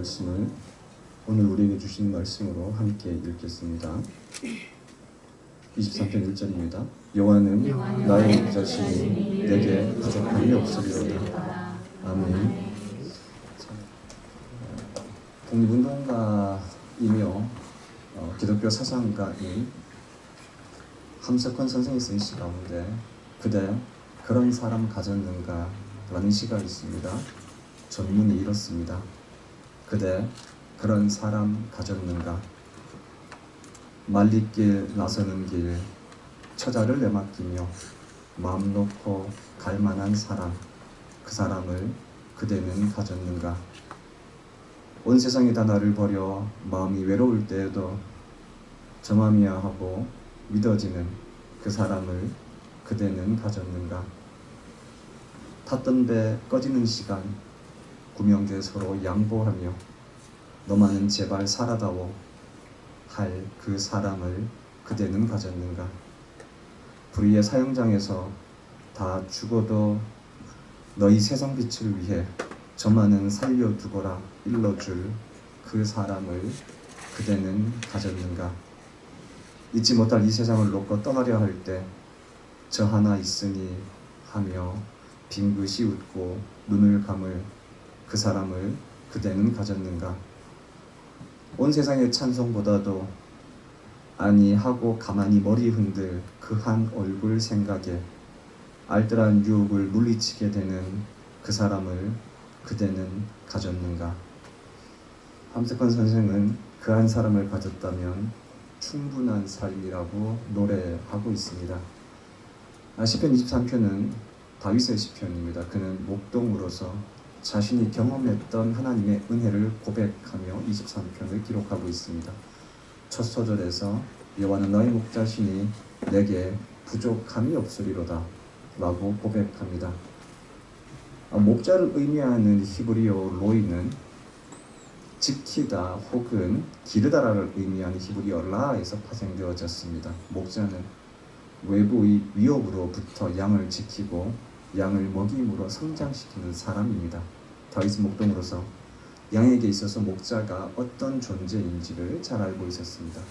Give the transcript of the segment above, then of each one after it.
말씀을 오늘 우리에게 주신 말씀으로 함께 읽겠습니다. 23편 1절입니다. 여호와는 나의 자신이 내게 부족함이 없으리로다. 아멘. 독립운동가이며 기독교 사상가인 함석헌 선생이 쓴 시 가운데 그대 그런 사람 가졌는가? 라는 시가 있습니다. 전문이 이렇습니다. 그대 그런 사람 가졌는가? 말리길 나서는 길 처자를 내맡기며 마음 놓고 갈 만한 사람, 그 사람을 그대는 가졌는가? 온 세상이 다 나를 버려 마음이 외로울 때에도 저맘이야 하고 믿어지는 그 사람을 그대는 가졌는가? 탔던 배 꺼지는 시간 구명대 서로 양보하며 너만은 제발 살아다오 할 그 사람을 그대는 가졌는가? 불의의 사형장에서 다 죽어도 너희 세상 빛을 위해 저만은 살려두거라 일러줄 그 사람을 그대는 가졌는가? 잊지 못할 이 세상을 놓고 떠나려 할 때 저 하나 있으니 하며 빙긋이 웃고 눈을 감을 그 사람을 그대는 가졌는가? 온 세상의 찬송보다도 아니 하고 가만히 머리 흔들 그 한 얼굴 생각에 알뜰한 유혹을 물리치게 되는 그 사람을 그대는 가졌는가? 함석헌 선생은 그 한 사람을 가졌다면 충분한 삶이라고 노래하고 있습니다. 시편 23편은 다윗의 시편입니다. 그는 목동으로서 자신이 경험했던 하나님의 은혜를 고백하며 23편을 기록하고 있습니다. 첫 소절에서 여호와는 너의 목자시니 내게 부족함이 없으리로다 라고 고백합니다. 목자를 의미하는 히브리어 로이는 지키다 혹은 기르다라를 의미하는 히브리어 라에서 파생되어졌습니다. 목자는 외부의 위협으로부터 양을 지키고 양을 먹임으로 성장시키는 사람입니다. 다윗은 목동으로서 양에게 있어서 목자가 어떤 존재인지를 잘 알고 있었습니다.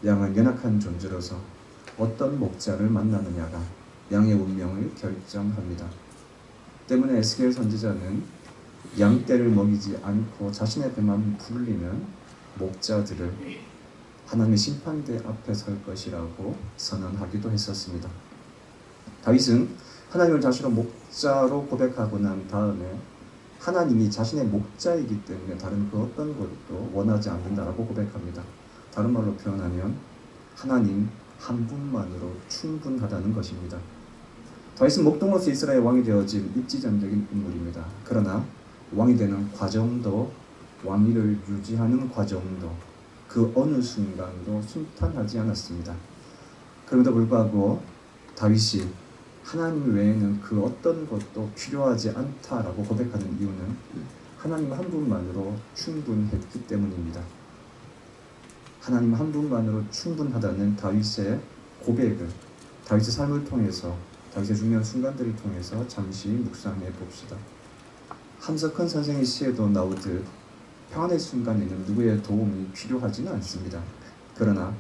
양은 연약한 존재로서 어떤 목자를 만나느냐가 양의 운명을 결정합니다. 때문에 에스겔 선지자는 양떼를 먹이지 않고 자신의 배만 불리는 목자들을 하나님의 심판대 앞에 설 것이라고 선언하기도 했었습니다. 다윗은 하나님을 자신의 목자로 고백하고 난 다음에 하나님이 자신의 목자이기 때문에 다른 그 어떤 것도 원하지 않는다라고 고백합니다. 다른 말로 표현하면 하나님 한 분만으로 충분하다는 것입니다. 다윗은 목동으로서 이스라엘 왕이 되어진 입지전적인 인물입니다. 그러나 왕이 되는 과정도 왕위를 유지하는 과정도 그 어느 순간도 순탄하지 않았습니다. 그럼에도 불구하고 다윗이 하나님 외에는 그 어떤 것도 필요하지 않다라고 고백하는 이유는 하나님 한 분만으로 충분했기 때문입니다. 하나님 한 분만으로 충분하다는 다윗의 고백을 다윗의 삶을 통해서 다윗의 중요한 순간들을 통해서 잠시 묵상해 봅시다. 함석헌 선생의 시에도 나오듯 평안의 순간에는 누구의 도움이 필요하지는 않습니다. 그러나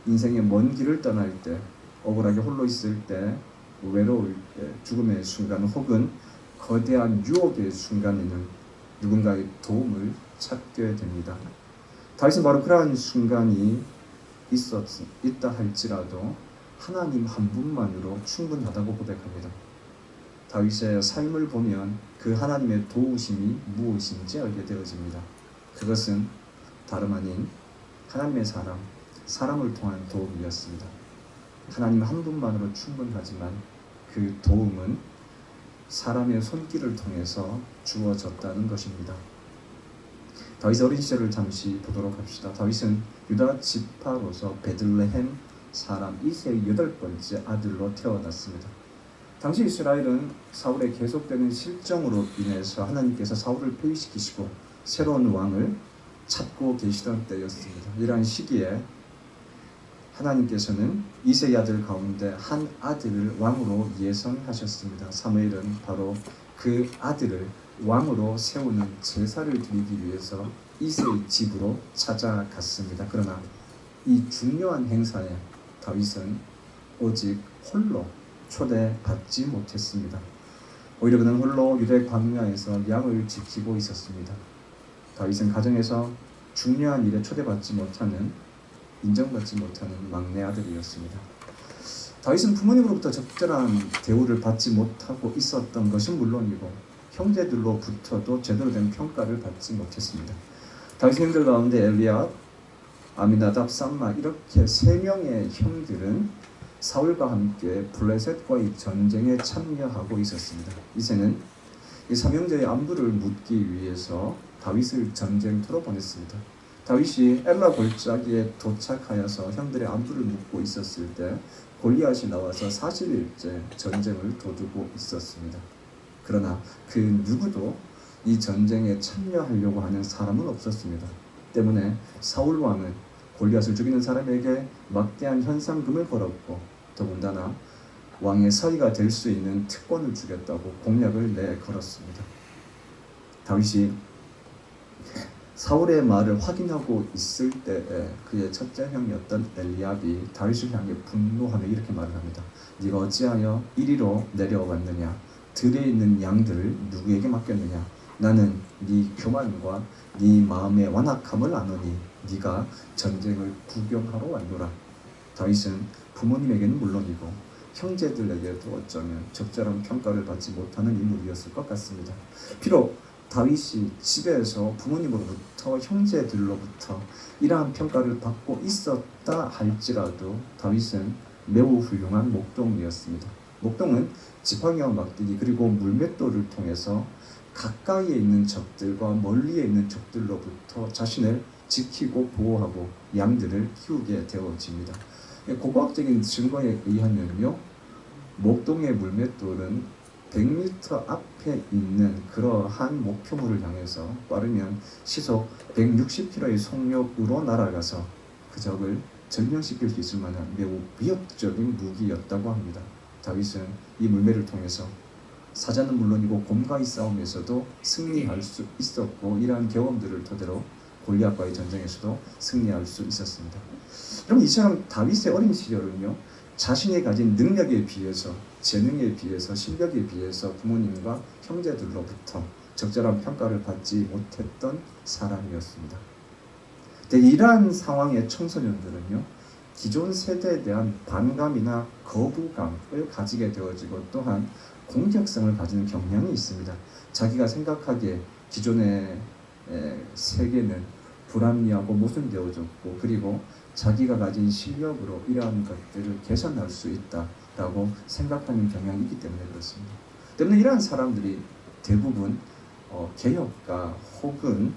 인생의 먼 길을 떠날 때, 억울하게 홀로 있을 때, 외로울 때, 죽음의 순간 혹은 거대한 유혹의 순간에는 누군가의 도움을 찾게 됩니다. 다윗은 바로 그러한 순간이 있다 할지라도 하나님 한 분만으로 충분하다고 고백합니다. 다윗의 삶을 보면 그 하나님의 도우심이 무엇인지 알게 되어집니다. 그것은 다름 아닌 하나님의 사람을 통한 도움이었습니다. 하나님 한 분만으로 충분하지만 그 도움은 사람의 손길을 통해서 주어졌다는 것입니다. 다윗의 어린 시절을 잠시 보도록 합시다. 다윗은 유다 지파로서 베들레헴 사람 이새의 8번째 아들로 태어났습니다. 당시 이스라엘은 사울의 계속되는 실정으로 인해서 하나님께서 사울을 폐위시키시고 새로운 왕을 찾고 계시던 때였습니다. 이러한 시기에 하나님께서는 이새의 아들 가운데 한 아들을 왕으로 예선하셨습니다. 사무엘은 바로 그 아들을 왕으로 세우는 제사를 드리기 위해서 이새의 집으로 찾아갔습니다. 그러나 이 중요한 행사에 다윗은 오직 홀로 초대받지 못했습니다. 오히려 그는 홀로 유대 광야에서 양을 지키고 있었습니다. 다윗은 가정에서 중요한 일에 초대받지 못하는, 인정받지 못하는 막내 아들이었습니다. 다윗은 부모님으로부터 적절한 대우를 받지 못하고 있었던 것은 물론이고 형제들로부터도 제대로 된 평가를 받지 못했습니다. 다윗의 형들 가운데 엘리압, 아미나답, 쌈마 이렇게 3명의 형들은 사울과 함께 블레셋과의 전쟁에 참여하고 있었습니다. 이제는 이 3형제의 안부를 묻기 위해서 다윗을 전쟁터로 보냈습니다. 다윗이 엘라 골짜기에 도착하여서 형들의 안부를 묻고 있었을 때 골리앗이 나와서 40일째 전쟁을 도두고 있었습니다. 그러나 그 누구도 이 전쟁에 참여하려고 하는 사람은 없었습니다. 때문에 사울 왕은 골리앗을 죽이는 사람에게 막대한 현상금을 걸었고 더군다나 왕의 서의가 될 수 있는 특권을 주겠다고 공약을 내걸었습니다. 다윗이 사울의 말을 확인하고 있을 때에 그의 첫째 형이었던 엘리압이 다윗을 향해 분노하며 이렇게 말을 합니다. 네가 어찌하여 이리로 내려왔느냐? 들에 있는 양들을 누구에게 맡겼느냐? 나는 네 교만과 네 마음의 완악함을 아노니 네가 전쟁을 구경하러 왔노라. 다윗은 부모님에게는 물론이고 형제들에게도 어쩌면 적절한 평가를 받지 못하는 인물이었을 것 같습니다. 비록 다윗이 집에서 부모님으로부터 형제들로부터 이러한 평가를 받고 있었다 할지라도 다윗은 매우 훌륭한 목동이었습니다. 목동은 지팡이와 막대기 그리고 물맷돌을 통해서 가까이에 있는 적들과 멀리에 있는 적들로부터 자신을 지키고 보호하고 양들을 키우게 되어집니다. 고고학적인 증거에 의하면요, 목동의 물맷돌은 100m 앞에 있는 그러한 목표물을 향해서 빠르면 시속 160km의 속력으로 날아가서 그 적을 전멸시킬 수 있을 만한 매우 위협적인 무기였다고 합니다. 다윗은 이 물매를 통해서 사자는 물론이고 곰과의 싸움에서도 승리할 수 있었고 이러한 경험들을 토대로 골리앗과의 전쟁에서도 승리할 수 있었습니다. 그럼 이처럼 다윗의 어린 시절은요, 자신이 가진 능력에 비해서, 재능에 비해서, 실력에 비해서 부모님과 형제들로부터 적절한 평가를 받지 못했던 사람이었습니다. 근데 이러한 상황의 청소년들은요, 기존 세대에 대한 반감이나 거부감을 가지게 되어지고 또한 공격성을 가지는 경향이 있습니다. 자기가 생각하기에 기존의 세계는 불합리하고 모순되어졌고 그리고 자기가 가진 실력으로 이러한 것들을 개선할 수 있다라고 생각하는 경향이 있기 때문에 그렇습니다. 때문에 이러한 사람들이 대부분 개혁가 혹은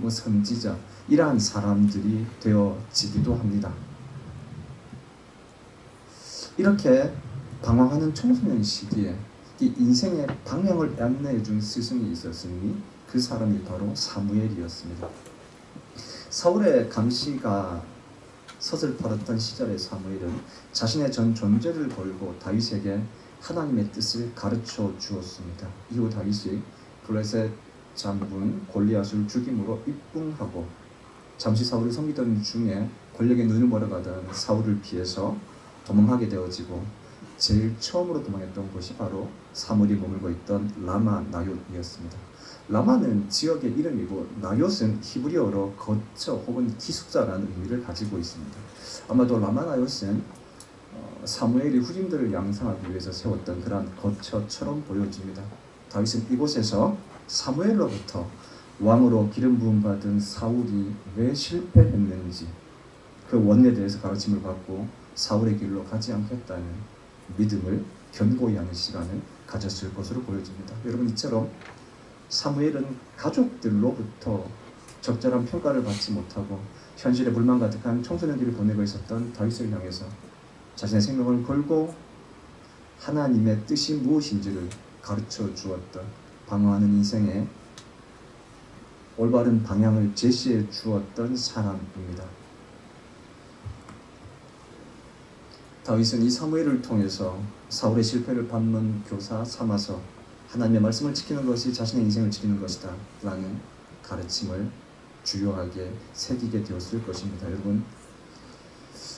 선지자 이러한 사람들이 되어지기도 합니다. 이렇게 방황하는 청소년 시기에 이 인생의 방향을 안내해준 스승이 있었으니 그 사람이 바로 사무엘이었습니다. 사울의 감시가 서슬퍼졌던 시절의 사무엘은 자신의 전 존재를 걸고 다윗에게 하나님의 뜻을 가르쳐 주었습니다. 이후 다윗이 블레셋 장군 골리앗을 죽임으로 입궁하고 잠시 사울을 섬기던 중에 권력의 눈을 멀어가던 사울을 피해서 도망하게 되어지고 제일 처음으로 도망했던 곳이 바로 사무엘이 머물고 있던 라마 나옅이었습니다. 라마는 지역의 이름이고 나옅은 히브리어로 거처 혹은 기숙사라는 의미를 가지고 있습니다. 아마도 라마 나옅은 사무엘이 후임들을 양성하기 위해서 세웠던 그러한 거처처럼 보여집니다. 다윗은 이곳에서 사무엘로부터 왕으로 기름 부음 받은 사울이 왜 실패했는지 그 원인에 대해서 가르침을 받고 사울의 길로 가지 않겠다는 믿음을 견고히 하는 시간을 가졌을 것으로 보여집니다. 여러분, 이처럼 사무엘은 가족들로부터 적절한 평가를 받지 못하고 현실에 불만 가득한 청소년들을 보내고 있었던 다윗을 향해서 자신의 생명을 걸고 하나님의 뜻이 무엇인지를 가르쳐 주었던, 방황하는 인생에 올바른 방향을 제시해 주었던 사람입니다. 다윗은 이 사무엘을 통해서 사울의 실패를 반문 교사 삼아서 하나님의 말씀을 지키는 것이 자신의 인생을 지키는 것이다 라는 가르침을 주요하게 새기게 되었을 것입니다. 여러분,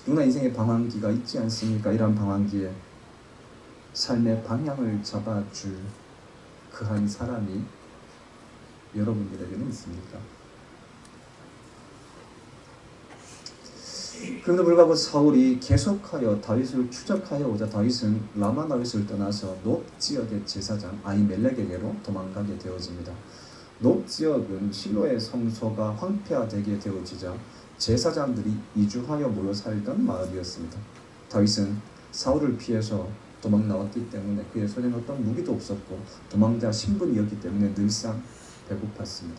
누구나 인생의 방황기가 있지 않습니까? 이러한 방황기에 삶의 방향을 잡아줄 그한 사람이 여러분들에게는 있습니까? 그럼에도 불구하고 사울이 계속하여 다윗을 추적하여 오자 다윗은 라마나윗을 떠나서 높 지역의 제사장 아히멜렉에게로 도망가게 되어집니다. 높 지역은 실로의 성소가 황폐화되게 되어지자 제사장들이 이주하여 모여 살던 마을이었습니다. 다윗은 사울을 피해서 도망 나왔기 때문에 그의 손에는 어떤 무기도 없었고 도망자 신분이었기 때문에 늘상 배고팠습니다.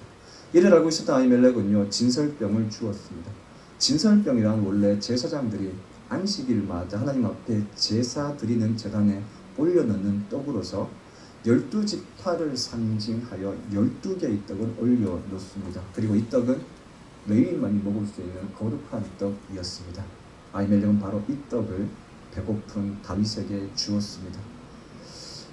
이를 알고 있었던 아히멜렉은요, 진설병을 주었습니다. 진설병이란 원래 제사장들이 안식일마다 하나님 앞에 제사 드리는 제단에 올려놓는 떡으로서 12지파를 상징하여 12개의 떡을 올려놓습니다. 그리고 이 떡은 레위인만이 먹을 수 있는 거룩한 떡이었습니다. 아히멜렉은 바로 이 떡을 배고픈 다윗에게 주었습니다.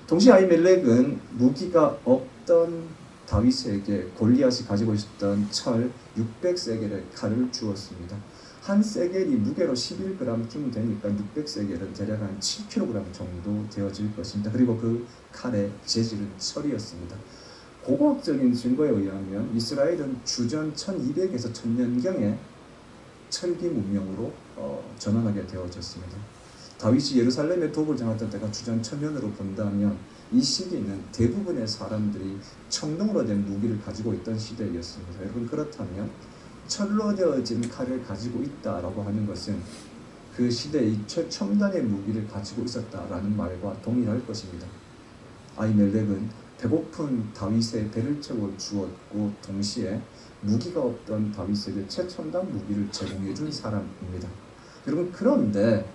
동시에 아히멜렉은 무기가 없던 다윗에게 골리앗이 가지고 있었던 철 600세겔의 칼을 주었습니다. 한 세겔이 무게로 11g쯤 되니까 600세겔은 대략 한 7kg 정도 되어질 것입니다. 그리고 그 칼의 재질은 철이었습니다. 고고학적인 증거에 의하면 이스라엘은 주전 1200에서 1000년경에 철기 문명으로 전환하게 되어졌습니다. 다윗이 예루살렘에 도읍을 정했던 때가 주전 1000년으로 본다면 이 시기는 대부분의 사람들이 청동으로 된 무기를 가지고 있던 시대였습니다. 여러분, 그렇다면 철로 되어진 칼을 가지고 있다라고 하는 것은 그 시대의 최첨단의 무기를 가지고 있었다라는 말과 동일할 것입니다. 아히멜렉은 배고픈 다윗의 배를 채워 주었고 동시에 무기가 없던 다윗에게 최첨단 무기를 제공해 준 사람입니다. 여러분, 그런데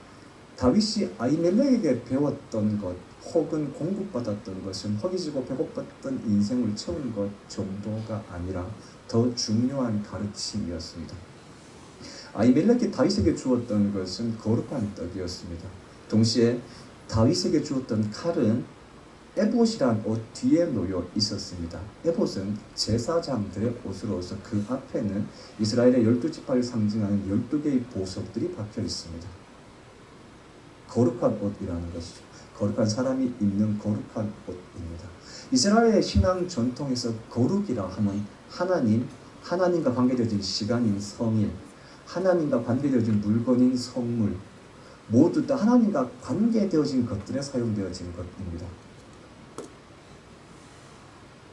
다윗이 아히멜렉에게 배웠던 것 혹은 공급받았던 것은 허기지고 배고팠던 인생을 채운 것 정도가 아니라 더 중요한 가르침이었습니다. 아히멜렉이 다윗에게 주었던 것은 거룩한 떡이었습니다. 동시에 다윗에게 주었던 칼은 에봇이란 옷 뒤에 놓여 있었습니다. 에봇은 제사장들의 옷으로서 그 앞에는 이스라엘의 12지파를 상징하는 12개의 보석들이 박혀 있습니다. 거룩한 옷이라는 것이죠. 거룩한 사람이 입는 거룩한 옷입니다. 이스라엘의 신앙 전통에서 거룩이라 하면 하나님과 관계되어진 시간인 성일, 하나님과 관계되어진 물건인 성물, 모두 다 하나님과 관계되어진 것들에 사용되어진 것입니다.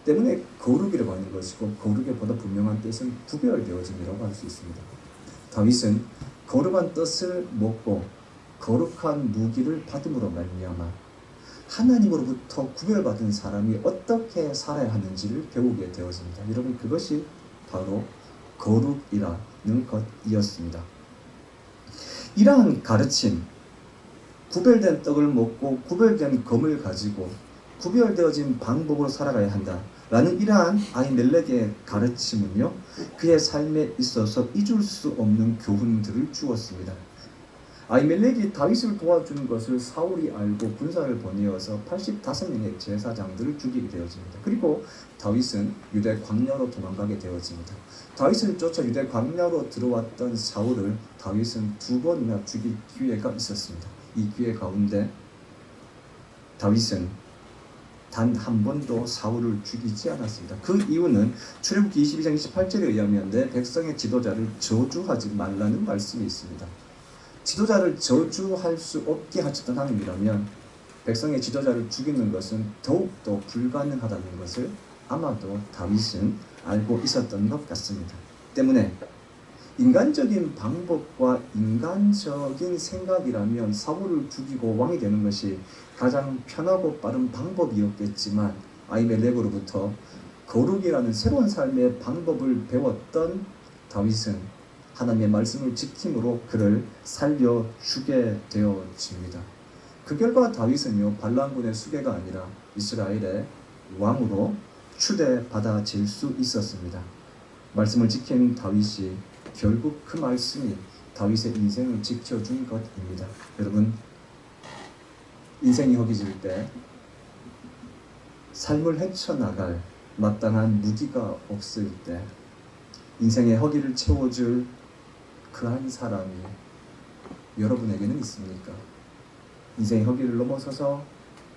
때문에 거룩이라고 하는 것이고 거룩의 보다 분명한 뜻은 구별되어짐이라고 할 수 있습니다. 다윗은 거룩한 뜻을 먹고 거룩한 무기를 받음으로 말미암아 하나님으로부터 구별받은 사람이 어떻게 살아야 하는지를 배우게 되었습니다. 여러분, 그것이 바로 거룩이라는 것이었습니다. 이러한 가르침, 구별된 떡을 먹고 구별된 검을 가지고 구별되어진 방법으로 살아가야 한다라는 이러한 아히멜렉의 가르침은요, 그의 삶에 있어서 잊을 수 없는 교훈들을 주었습니다. 아히멜렉이 다윗을 도와주는 것을 사울이 알고 군사를 보내어서 85명의 제사장들을 죽이게 되어집니다. 그리고 다윗은 유대 광야로 도망가게 되어집니다. 다윗을 쫓아 유대 광야로 들어왔던 사울을 다윗은 2번이나 죽일 기회가 있었습니다. 이 기회 가운데 다윗은 단 한 번도 사울을 죽이지 않았습니다. 그 이유는 출애굽기 22장 28절에 의하면 내 백성의 지도자를 저주하지 말라는 말씀이 있습니다. 지도자를 저주할 수 없게 하셨던 하나님이라면 백성의 지도자를 죽이는 것은 더욱더 불가능하다는 것을 아마도 다윗은 알고 있었던 것 같습니다. 때문에 인간적인 방법과 인간적인 생각이라면 사울을 죽이고 왕이 되는 것이 가장 편하고 빠른 방법이었겠지만 아히멜렉으로부터 거룩이라는 새로운 삶의 방법을 배웠던 다윗은 하나님의 말씀을 지킴으로 그를 살려주게 되어집니다. 그 결과 다윗은요, 발람군의 수괴가 아니라 이스라엘의 왕으로 추대받아질 수 있었습니다. 말씀을 지킨 다윗이 결국 그 말씀이 다윗의 인생을 지켜준 것입니다. 여러분, 인생이 허기질 때 삶을 헤쳐나갈 마땅한 무기가 없을 때 인생의 허기를 채워줄 그 한 사람이 여러분에게는 있습니까? 인생의 허기를 넘어서서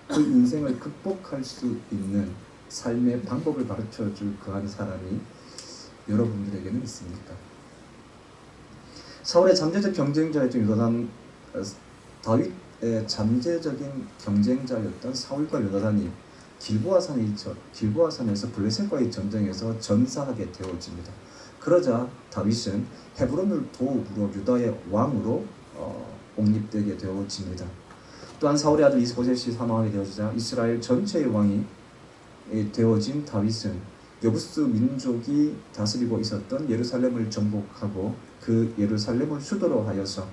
그 인생을 극복할 수 있는 삶의 방법을 가르쳐줄 그 한 사람이 여러분들에게는 있습니까? 사울의 잠재적 경쟁자였던 요나단, 다윗의 잠재적인 경쟁자였던 사울과 요나단이 길보아산에서 블레셋과의 전쟁에서 전사하게 되어집니다. 그러자 다윗은 헤브론을 도읍으로 유다의 왕으로 옹립되게 되어집니다. 또한 사울의 아들 이스보셋이 사망하게 되어지자 이스라엘 전체의 왕이 되어진 다윗은 여부스 민족이 다스리고 있었던 예루살렘을 정복하고 그 예루살렘을 수도로 하여서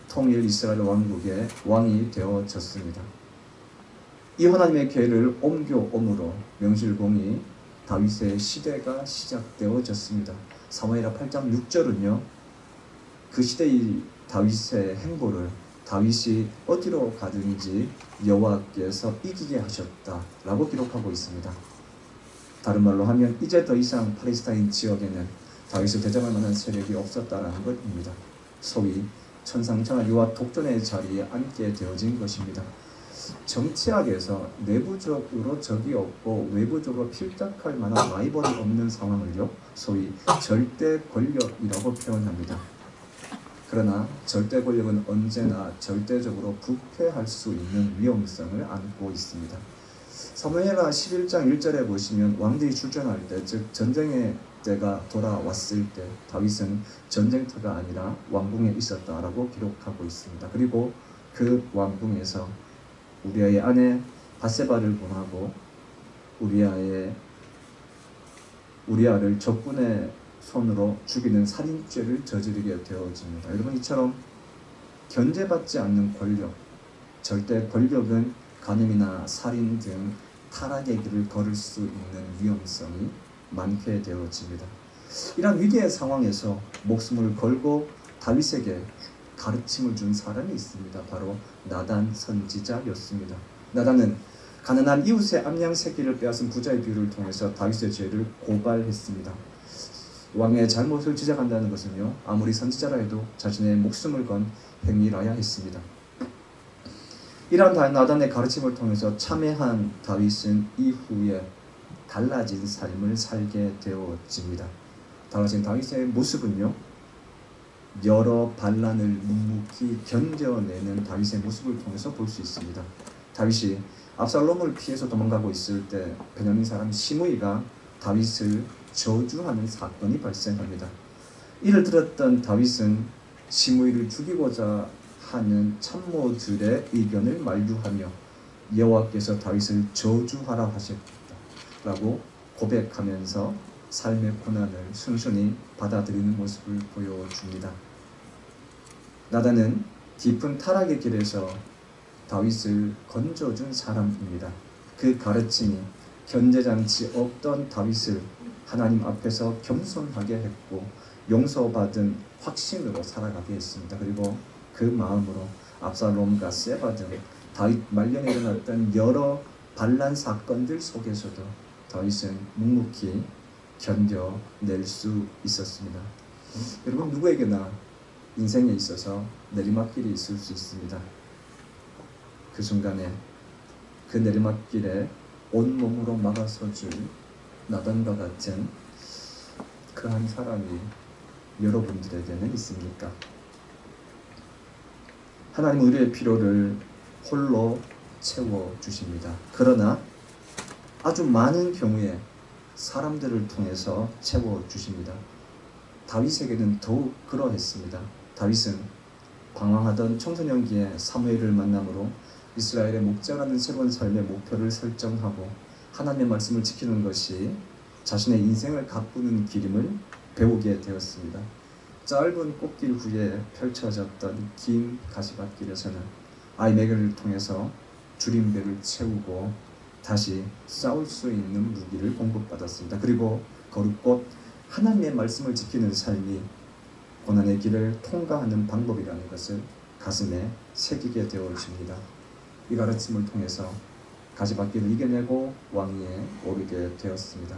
통일 이스라엘 왕국의 왕이 되어졌습니다. 이 하나님의 계를 옮겨옴으로 명실공히 다윗의 시대가 시작되어졌습니다. 사무엘하 8장 6절은요. 그 시대의 다윗의 행보를 다윗이 어디로 가든지 여호와께서 이기게 하셨다라고 기록하고 있습니다. 다른 말로 하면 이제 더 이상 팔레스타인 지역에는 다윗을 대적할 만한 세력이 없었다는 것입니다. 소위 천상천하기와 독존의 자리에 앉게 되어진 것입니다. 정치학에서 내부적으로 적이 없고 외부적으로 필적할 만한 라이벌이 없는 상황을요, 소위 절대 권력이라고 표현합니다. 그러나 절대 권력은 언제나 절대적으로 부패할 수 있는 위험성을 안고 있습니다. 사무엘하 11장 1절에 보시면 왕들이 출전할 때, 즉 전쟁의 때가 돌아왔을 때 다윗은 전쟁터가 아니라 왕궁에 있었다라고 기록하고 있습니다. 그리고 그 왕궁에서 우리아의 아내 바세바를 범하고 우리아를 적군의 손으로 죽이는 살인죄를 저지르게 되어집니다. 여러분, 이처럼 견제받지 않는 권력, 절대 권력은 간음이나 살인 등 타락의 길을 걸을 수 있는 위험성이 많게 되어집니다. 이런 위기의 상황에서 목숨을 걸고 다윗에게 가르침을 준 사람이 있습니다. 바로 나단 선지자였습니다. 나단은 가난한 이웃의 암양 새끼를 빼앗은 부자의 비유를 통해서 다윗의 죄를 고발했습니다. 왕의 잘못을 지적한다는 것은요, 아무리 선지자라 해도 자신의 목숨을 건 행위라야 했습니다. 이러한 나단의 가르침을 통해서 참회한 다윗은 이후에 달라진 삶을 살게 되어집니다. 달라진 다윗의 모습은요, 여러 반란을 묵묵히 견뎌내는 다윗의 모습을 통해서 볼 수 있습니다. 다윗이 압살롬을 피해서 도망가고 있을 때 베냐민 사람 시므이가 다윗을 저주하는 사건이 발생합니다. 이를 들었던 다윗은 시므이를 죽이고자 하는 참모들의 의견을 만류하며 여호와께서 다윗을 저주하라 하셨다라고 고백하면서 삶의 고난을 순순히 받아들이는 모습을 보여줍니다. 나단은 깊은 타락의 길에서 다윗을 건져준 사람입니다. 그 가르침이 견제장치 없던 다윗을 하나님 앞에서 겸손하게 했고 용서받은 확신으로 살아가게 했습니다. 그리고 그 마음으로 압살롬과 세바 등 다윗 말년에 일어났던 여러 반란 사건들 속에서도 다윗은 묵묵히 견뎌낼 수 있었습니다. 여러분, 누구에게나 인생에 있어서 내리막길이 있을 수 있습니다. 그 순간에 그 내리막길에 온몸으로 막아서줄 나단과 같은 그 한 사람이 여러분들에게는 있습니까? 하나님은 우리의 필요를 홀로 채워주십니다. 그러나 아주 많은 경우에 사람들을 통해서 채워주십니다. 다윗에게는 더욱 그러했습니다. 다윗은 방황하던 청소년기에 사무엘을 만남으로 이스라엘의 목자라는 새로운 삶의 목표를 설정하고 하나님의 말씀을 지키는 것이 자신의 인생을 가꾸는 길임을 배우게 되었습니다. 짧은 꽃길 후에 펼쳐졌던 긴 가시밭길에서는 아이메겔을 통해서 줄임배를 채우고 다시 싸울 수 있는 무기를 공급받았습니다. 그리고 거룩곧 하나님의 말씀을 지키는 삶이 고난의 길을 통과하는 방법이라는 것을 가슴에 새기게 되어집니다. 이 가르침을 통해서 가시밭길을 이겨내고 왕위에 오르게 되었습니다.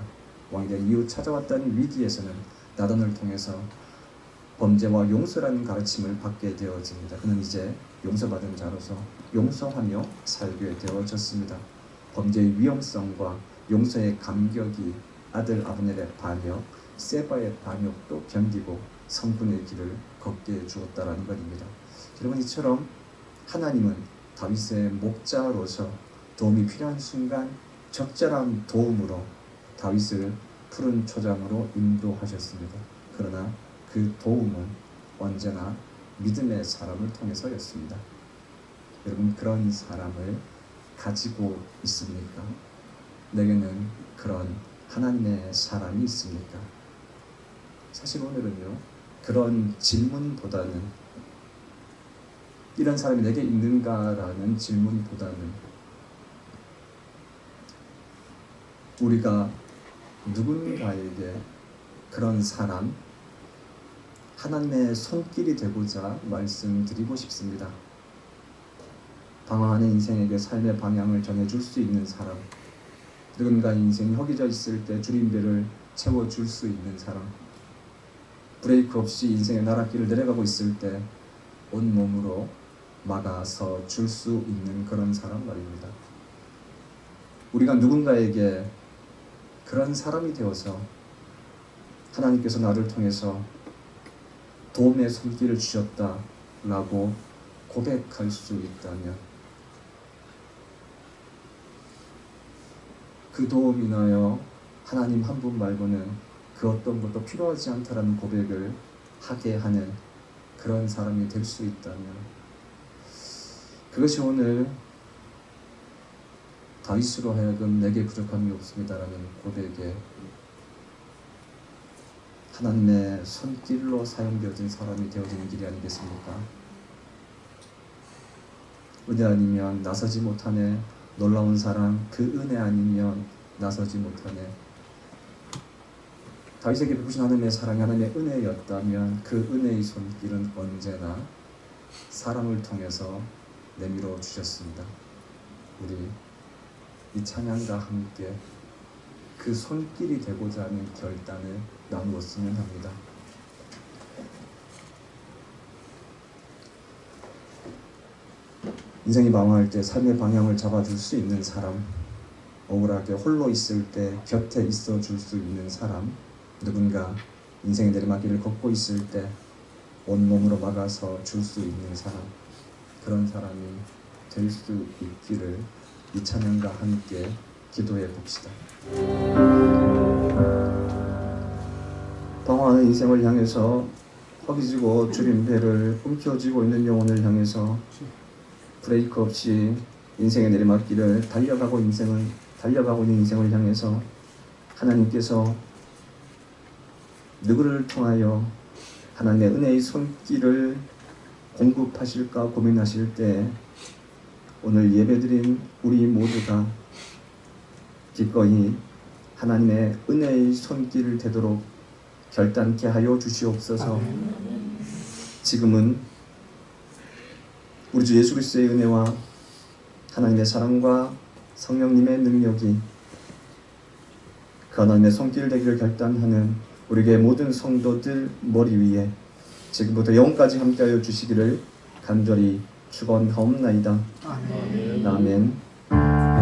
왕이 된 이후 찾아왔던 위기에서는 나단을 통해서 범죄와 용서라는 가르침을 받게 되어집니다. 그는 이제 용서받은 자로서 용서하며 살게 되어졌습니다. 범죄의 위험성과 용서의 감격이 아들 아브넬의 반역, 세바의 반역도 견디고 성군의 길을 걷게 해주었다라는 것입니다. 여러분, 이처럼 하나님은 다윗의 목자로서 도움이 필요한 순간 적절한 도움으로 다윗을 푸른 초장으로 인도하셨습니다. 그러나 그 도움은 언제나 믿음의 사람을 통해서였습니다. 여러분, 그런 사람을 가지고 있습니까? 내게는 그런 하나님의 사람이 있습니까? 사실 오늘은요, 그런 질문보다는, 이런 사람이 내게 있는가라는 질문보다는 우리가 누군가에게 그런 사람, 하나님의 손길이 되고자 말씀드리고 싶습니다. 방황하는 인생에게 삶의 방향을 정해줄 수 있는 사람, 누군가의 인생이 허기져 있을 때 주림배를 채워줄 수 있는 사람, 브레이크 없이 인생의 나락길을 내려가고 있을 때 온몸으로 막아서 줄 수 있는 그런 사람 말입니다. 우리가 누군가에게 그런 사람이 되어서 하나님께서 나를 통해서 도움의 손길을 주셨다라고 고백할 수 있다면, 그 도움 인하여 하나님 한 분 말고는 그 어떤 것도 필요하지 않다라는 고백을 하게 하는 그런 사람이 될 수 있다면, 그것이 오늘 다윗으로 하여금 내게 부족함이 없습니다라는 고백에 하나님의 손길로 사용되어진 사람이 되어지는 길이 아니겠습니까? 은혜 아니면 나서지 못하네, 놀라운 사랑, 그 은혜 아니면 나서지 못하네. 다윗에게 베푸신 하나님의 사랑이 하나님의 은혜였다면 그 은혜의 손길은 언제나 사람을 통해서 내밀어 주셨습니다. 우리 이 찬양과 함께 그 손길이 되고자 하는 결단을 나누었으면 합니다. 인생이 방황할 때 삶의 방향을 잡아줄 수 있는 사람, 억울하게 홀로 있을 때 곁에 있어 줄 수 있는 사람, 누군가 인생의 내리막길을 걷고 있을 때 온몸으로 막아서 줄 수 있는 사람, 그런 사람이 될 수 있기를 이 찬양과 함께 기도해 봅시다. 방황하는 인생을 향해서 허기지고 주림배를 움켜쥐고 있는 영혼을 향해서 브레이크 없이 인생의 내리막길을 달려가고 있는 인생을 향해서 하나님께서 누구를 통하여 하나님의 은혜의 손길을 공급하실까 고민하실 때 오늘 예배드린 우리 모두가 기꺼이 하나님의 은혜의 손길을 되도록 결단케 하여 주시옵소서. 지금은 우리 주 예수 그리스도의 은혜와 하나님의 사랑과 성령님의 능력이 그 하나님의 손길 되기를 결단하는 우리에게 모든 성도들 머리 위에 지금부터 영원까지 함께하여 주시기를 간절히 축원하옵나이다. 아멘. 아멘.